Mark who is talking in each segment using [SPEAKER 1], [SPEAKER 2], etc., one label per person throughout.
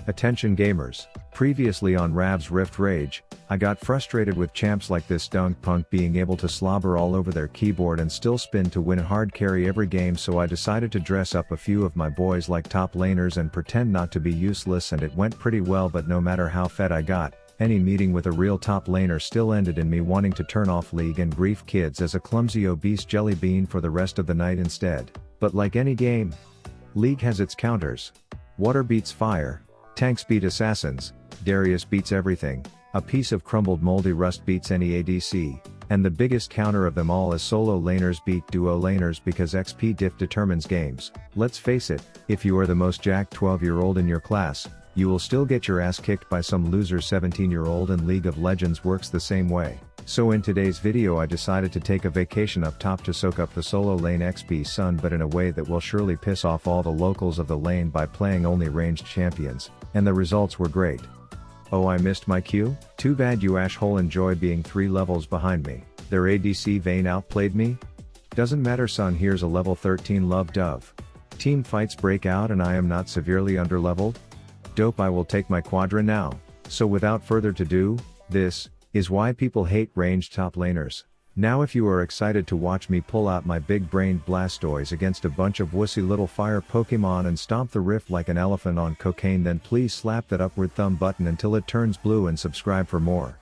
[SPEAKER 1] Attention gamers. Previously on Rav's Rift Rage, I got frustrated with champs like this Dunk Punk being able to slobber all over their keyboard and still spin to win hard carry every game, so I decided to dress up a few of my boys like top laners and pretend not to be useless, and it went pretty well. But no matter how fed I got, any meeting with a real top laner still ended in me wanting to turn off League and grief kids as a clumsy obese jelly bean for the rest of the night instead. But like any game, League has its counters. Water beats fire, tanks beat assassins, Darius beats everything, a piece of crumbled moldy rust beats any ADC, and the biggest counter of them all is solo laners beat duo laners, because XP diff determines games. Let's face it, if you are the most jacked 12-year-old in your class, you will still get your ass kicked by some loser 17-year-old, and League of Legends works the same way. So in today's video I decided to take a vacation up top to soak up the solo lane XP sun, but in a way that will surely piss off all the locals of the lane by playing only ranged champions, and the results were great. Oh, I missed my cue? Too bad you asshole. Enjoy being 3 levels behind me. Their ADC Vayne outplayed me? Doesn't matter son, here's a level 13 love dove. Team fights break out and I am not severely underleveled? Dope, I will take my quadra now. So without further ado, this is why people hate ranged top laners. Now if you are excited to watch me pull out my big-brained Blastoise against a bunch of wussy little fire Pokemon and stomp the rift like an elephant on cocaine, then please slap that upward thumb button until it turns blue and subscribe for more.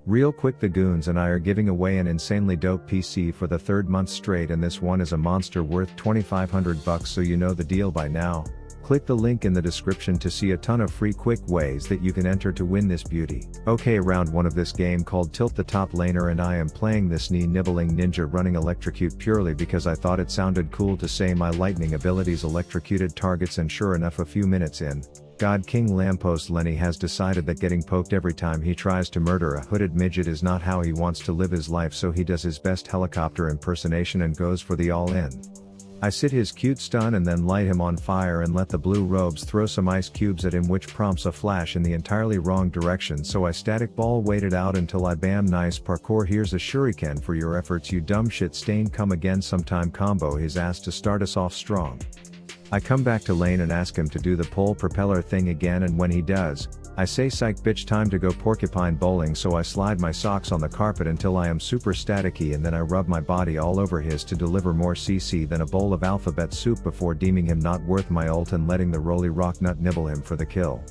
[SPEAKER 1] Real quick, the goons and I are giving away an insanely dope PC for the 3rd month straight, and this one is a monster worth $2,500, so you know the deal by now. Click the link in the description to see a ton of free quick ways that you can enter to win this beauty. Okay, round 1 of this game called Tilt the Top Laner, and I am playing this knee-nibbling ninja running Electrocute purely because I thought it sounded cool to say my lightning abilities electrocuted targets, and sure enough, a few minutes in, God King Lamppost Lenny has decided that getting poked every time he tries to murder a hooded midget is not how he wants to live his life, so he does his best helicopter impersonation and goes for the all-in. I sit his cute stun and then light him on fire and let the blue robes throw some ice cubes at him, which prompts a flash in the entirely wrong direction, so I static ball waited out until I bam. Nice parkour. Here's a shuriken for your efforts, you dumb shit stain. Come again sometime. Combo his ass to start us off strong. I come back to lane and ask him to do the pole propeller thing again, and when he does, I say psych bitch, time to go porcupine bowling, so I slide my socks on the carpet until I am super staticky, and then I rub my body all over his to deliver more CC than a bowl of alphabet soup before deeming him not worth my ult and letting the roly rock nut nibble him for the kill.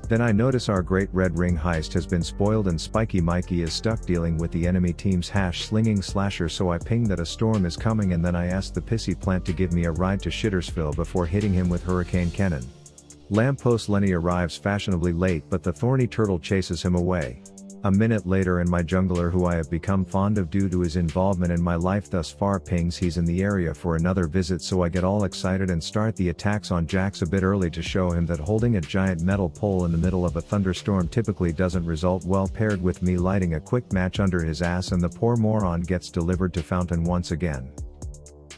[SPEAKER 1] Then I notice our great red ring heist has been spoiled and Spiky Mikey is stuck dealing with the enemy team's slinging slasher, so I ping that a storm is coming, and then I ask the pissy plant to give me a ride to Shittersville before hitting him with Hurricane Kennen. Lamppost Lenny arrives fashionably late, but the thorny turtle chases him away. A minute later, and my jungler, who I have become fond of due to his involvement in my life thus far, pings he's in the area for another visit, so I get all excited and start the attacks on Jax a bit early to show him that holding a giant metal pole in the middle of a thunderstorm typically doesn't result well, paired with me lighting a quick match under his ass, and the poor moron gets delivered to Fountain once again.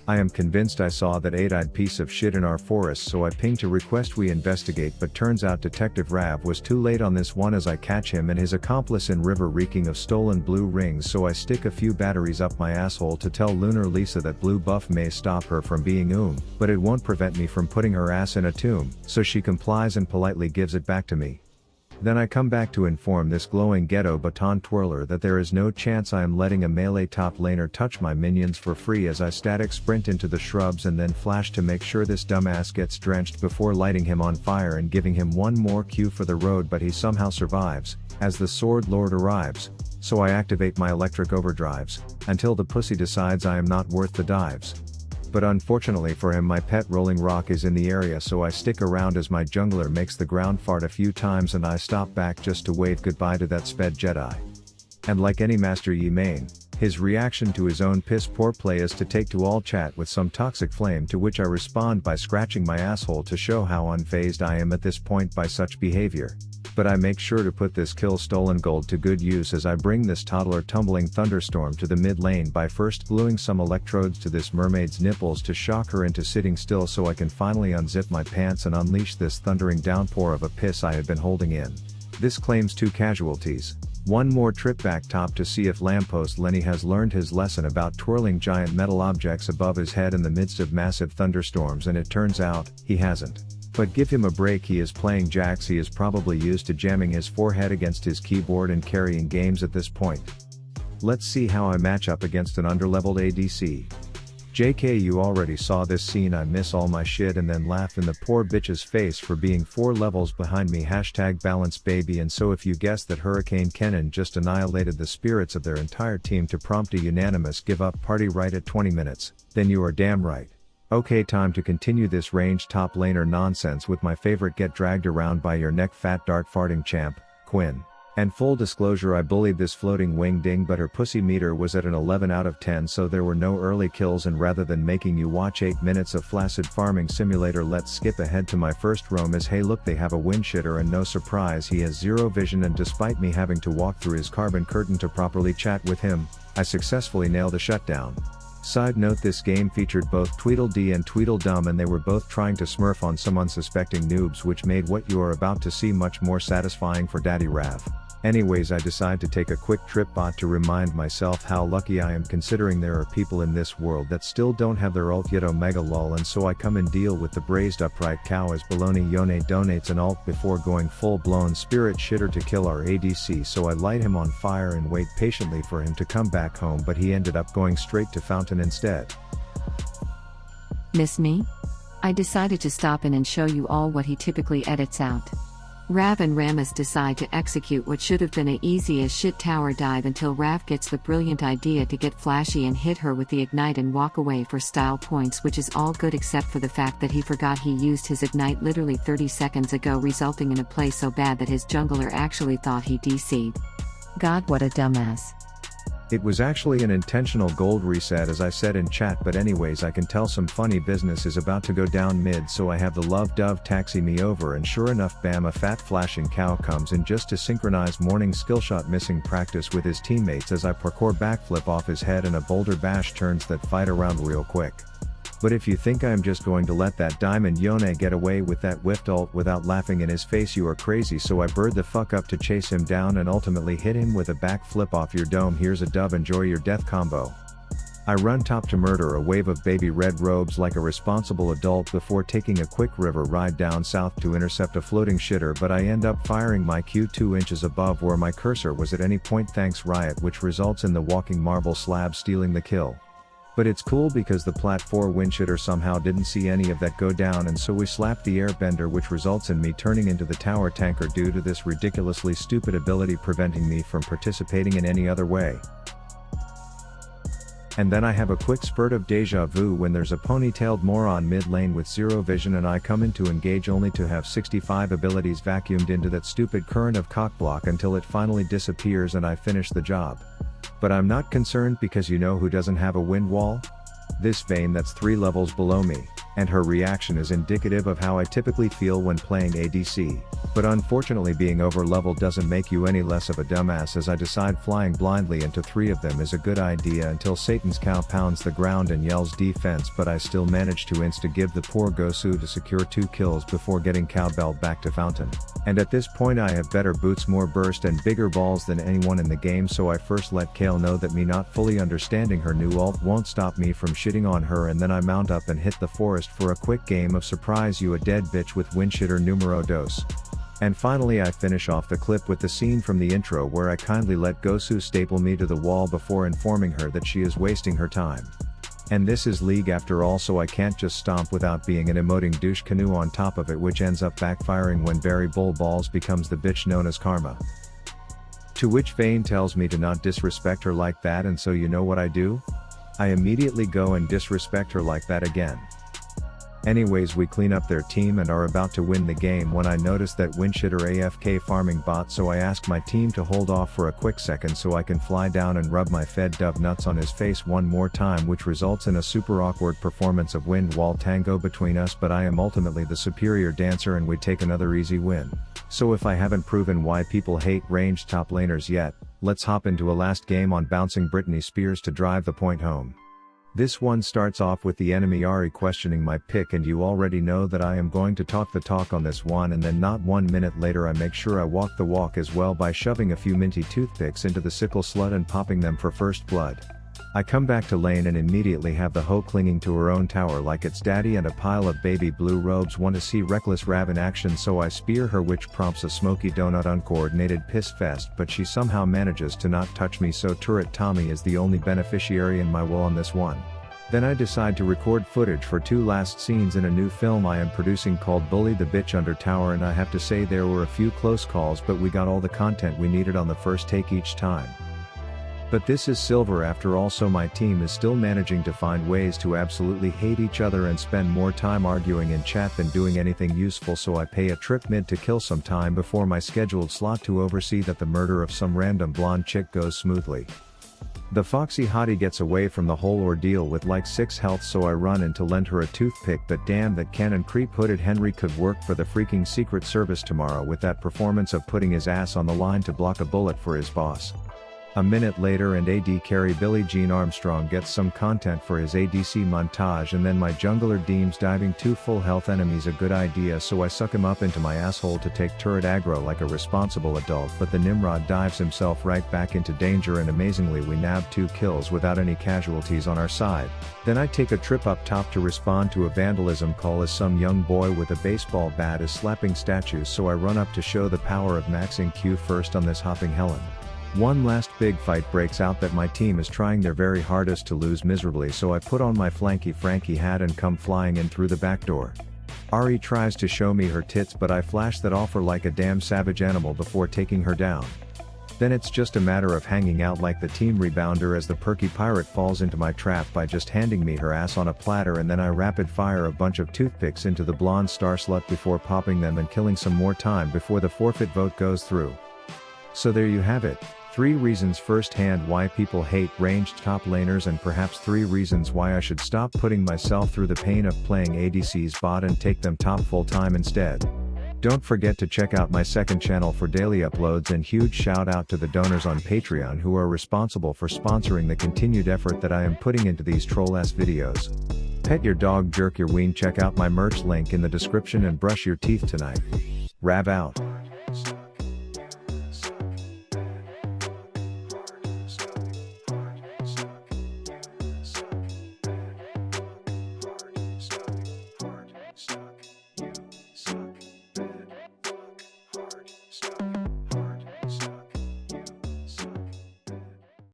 [SPEAKER 1] I am convinced I saw that 8-eyed piece of shit in our forest, so I ping to request we investigate, but turns out Detective Rav was too late on this one as I catch him and his accomplice in river reeking of stolen blue rings, so I stick a few batteries up my asshole to tell Lunar Lisa that blue buff may stop her from being but it won't prevent me from putting her ass in a tomb, so she complies and politely gives it back to me. Then I come back to inform this glowing ghetto baton twirler that there is no chance I am letting a melee top laner touch my minions for free, as I static sprint into the shrubs and then flash to make sure this dumbass gets drenched before lighting him on fire and giving him one more cue for the road, but he somehow survives, as the Sword Lord arrives, so I activate my electric overdrives, until the pussy decides I am not worth the dives. But unfortunately for him, my pet Rolling Rock is in the area, so I stick around as my jungler makes the ground fart a few times, and I stop back just to wave goodbye to that sped Jedi. And like any Master Yi main, his reaction to his own piss poor play is to take to all chat with some toxic flame, to which I respond by scratching my asshole to show how unfazed I am at this point by such behavior. But I make sure to put this kill stolen gold to good use as I bring this toddler tumbling thunderstorm to the mid lane by first gluing some electrodes to this mermaid's nipples to shock her into sitting still, so I can finally unzip my pants and unleash this thundering downpour of a piss I had been holding in. This claims 2 casualties. One more trip back top to see if Lamppost Lenny has learned his lesson about twirling giant metal objects above his head in the midst of massive thunderstorms, and it turns out, he hasn't. But give him a break, he is playing jacks, he is probably used to jamming his forehead against his keyboard and carrying games at this point. Let's see how I match up against an underleveled ADC. JK, you already saw this scene, I miss all my shit and then laugh in the poor bitch's face for being 4 levels behind me #balance baby. And so if you guessed that Hurricane Kennen just annihilated the spirits of their entire team to prompt a unanimous give up party right at 20 minutes, then you are damn right. Okay, time to continue this ranged top laner nonsense with my favorite get dragged around by your neck fat dart farting champ, Quinn. And full disclosure, I bullied this floating wing ding, but her pussy meter was at an 11 out of 10, so there were no early kills, and rather than making you watch 8 minutes of flaccid farming simulator, let's skip ahead to my first roam as hey look, they have a wind shitter and no surprise he has zero vision, and despite me having to walk through his carbon curtain to properly chat with him, I successfully nailed a shutdown. Side note, this game featured both Tweedledee and Tweedledum, and they were both trying to smurf on some unsuspecting noobs, which made what you are about to see much more satisfying for Daddy Rav. Anyways, I decide to take a quick trip bot to remind myself how lucky I am, considering there are people in this world that still don't have their ult yet, omega lol, and so I come and deal with the braised upright cow as Baloney Yone donates an ult before going full blown spirit shitter to kill our ADC, so I light him on fire and wait patiently for him to come back home, but he ended up going straight to fountain instead.
[SPEAKER 2] Miss me? I decided to stop in and show you all what he typically edits out. Rav and Rammus decide to execute what should have been a easy as shit tower dive until Rav gets the brilliant idea to get flashy and hit her with the ignite and walk away for style points, which is all good except for the fact that he forgot he used his ignite literally 30 seconds ago, resulting in a play so bad that his jungler actually thought he DC'd. God, what a dumbass.
[SPEAKER 1] It was actually an intentional gold reset, as I said in chat, but anyways, I can tell some funny business is about to go down mid, so I have the love dove taxi me over, and sure enough, bam, a fat flashing cow comes in just to synchronize morning skillshot missing practice with his teammates as I parkour backflip off his head and a boulder bash turns that fight around real quick. But if you think I am just going to let that diamond Yone get away with that whiffed ult without laughing in his face, you are crazy, so I bird the fuck up to chase him down and ultimately hit him with a back flip off your dome. Here's a dove, enjoy your death combo. I run top to murder a wave of baby red robes like a responsible adult before taking a quick river ride down south to intercept a floating shitter, but I end up firing my Q 2 inches above where my cursor was at any point, thanks Riot, which results in the walking marble slab stealing the kill. But it's cool because the Plat 4 windshitter somehow didn't see any of that go down, and so we slapped the airbender, which results in me turning into the tower tanker due to this ridiculously stupid ability preventing me from participating in any other way. And then I have a quick spurt of deja vu when there's a ponytailed moron mid lane with zero vision and I come in to engage only to have 65 abilities vacuumed into that stupid current of cockblock until it finally disappears and I finish the job. But I'm not concerned because you know who doesn't have a wind wall? This Vayne that's 3 levels below me, and her reaction is indicative of how I typically feel when playing ADC. But unfortunately, being over-leveled doesn't make you any less of a dumbass, as I decide flying blindly into 3 of them is a good idea until Satan's cow pounds the ground and yells defense, but I still manage to insta-give the poor Gosu to secure 2 kills before getting cowbelled back to fountain. And at this point I have better boots, more burst and bigger balls than anyone in the game, so I first let Kale know that me not fully understanding her new ult won't stop me from shitting on her, and then I mount up and hit the forest for a quick game of surprise you a dead bitch with windshitter numero dos. And finally I finish off the clip with the scene from the intro where I kindly let Gosu staple me to the wall before informing her that she is wasting her time. And this is League after all, so I can't just stomp without being an emoting douche canoe on top of it, which ends up backfiring when Barry Bull Balls becomes the bitch known as Karma. To which Vayne tells me to not disrespect her like that, and so you know what I do? I immediately go and disrespect her like that again. Anyways, we clean up their team and are about to win the game when I notice that windshitter AFK farming bot, so I ask my team to hold off for a quick second so I can fly down and rub my fed dove nuts on his face one more time, which results in a super awkward performance of wind wall tango between us, but I am ultimately the superior dancer and we take another easy win. So if I haven't proven why people hate ranged top laners yet, let's hop into a last game on bouncing Britney Spears to drive the point home. This one starts off with the enemy Ari questioning my pick, and you already know that I am going to talk the talk on this one, and then not 1 minute later I make sure I walk the walk as well by shoving a few minty toothpicks into the sickle slut and popping them for first blood. I come back to lane and immediately have the hoe clinging to her own tower like it's daddy, and a pile of baby blue robes want to see reckless Rav in action, so I spear her, which prompts a smoky donut uncoordinated piss fest, but she somehow manages to not touch me, so turret Tommy is the only beneficiary in my woe on this one. Then I decide to record footage for 2 last scenes in a new film I am producing called Bully the Bitch Under Tower, and I have to say there were a few close calls, but we got all the content we needed on the first take each time. But this is silver after all, so my team is still managing to find ways to absolutely hate each other and spend more time arguing in chat than doing anything useful, so I pay a trip mid to kill some time before my scheduled slot to oversee that the murder of some random blonde chick goes smoothly. The foxy hottie gets away from the whole ordeal with like 6 health, so I run in to lend her a toothpick, but damn, that cannon creep hooded Henry could work for the freaking Secret Service tomorrow with that performance of putting his ass on the line to block a bullet for his boss. A minute later and AD carry Billie Jean Armstrong gets some content for his ADC montage, and then my jungler deems diving 2 full health enemies a good idea, so I suck him up into my asshole to take turret aggro like a responsible adult, but the Nimrod dives himself right back into danger, and amazingly we nab 2 kills without any casualties on our side. Then I take a trip up top to respond to a vandalism call as some young boy with a baseball bat is slapping statues, so I run up to show the power of maxing Q first on this hopping Helen. One last big fight breaks out that my team is trying their very hardest to lose miserably, so I put on my flanky Frankie hat and come flying in through the back door. Ari tries to show me her tits, but I flash that off her like a damn savage animal before taking her down. Then it's just a matter of hanging out like the team rebounder as the perky pirate falls into my trap by just handing me her ass on a platter, and then I rapid fire a bunch of toothpicks into the blonde star slut before popping them and killing some more time before the forfeit vote goes through. So there you have it. 3 reasons firsthand why people hate ranged top laners, and perhaps 3 reasons why I should stop putting myself through the pain of playing ADCs bot and take them top full time instead. Don't forget to check out my second channel for daily uploads, and huge shout out to the donors on Patreon who are responsible for sponsoring the continued effort that I am putting into these troll-ass videos. Pet your dog, jerk your ween, check out my merch link in the description, and brush your teeth tonight. Rav out.